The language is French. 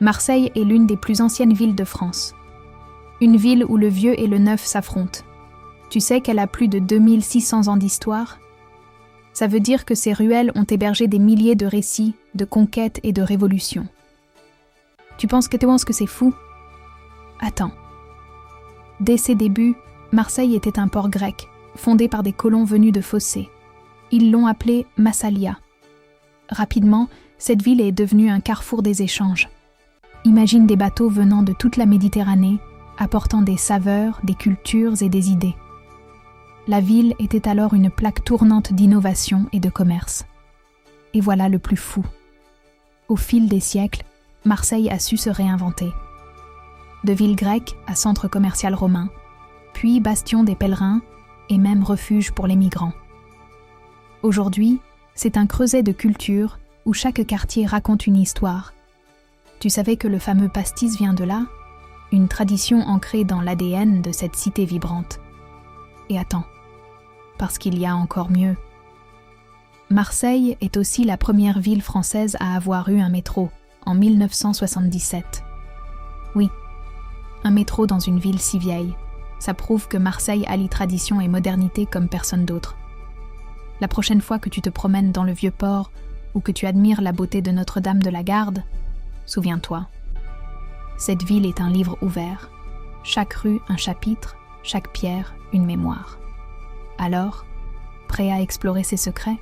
Marseille est l'une des plus anciennes villes de France. Une ville où le vieux et le neuf s'affrontent. Tu sais qu'elle a plus de 2600 ans d'histoire? Ça veut dire que ces ruelles ont hébergé des milliers de récits, de conquêtes et de révolutions. Tu penses que c'est fou? Attends. Dès ses débuts, Marseille était un port grec, fondé par des colons venus de Phocée. Ils l'ont appelé Massalia. Rapidement, cette ville est devenue un carrefour des échanges. Imagine des bateaux venant de toute la Méditerranée, apportant des saveurs, des cultures et des idées. La ville était alors une plaque tournante d'innovation et de commerce. Et voilà le plus fou. Au fil des siècles, Marseille a su se réinventer. De ville grecque à centre commercial romain, puis bastion des pèlerins et même refuge pour les migrants. Aujourd'hui, c'est un creuset de culture où chaque quartier raconte une histoire. Tu savais que le fameux pastis vient de là? Une tradition ancrée dans l'ADN de cette cité vibrante. Et attends, parce qu'il y a encore mieux. Marseille est aussi la première ville française à avoir eu un métro, en 1977. Oui, un métro dans une ville si vieille. Ça prouve que Marseille allie tradition et modernité comme personne d'autre. La prochaine fois que tu te promènes dans le Vieux-Port ou que tu admires la beauté de Notre-Dame de la Garde, souviens-toi, cette ville est un livre ouvert. Chaque rue un chapitre, chaque pierre une mémoire. Alors, prêt à explorer ses secrets ?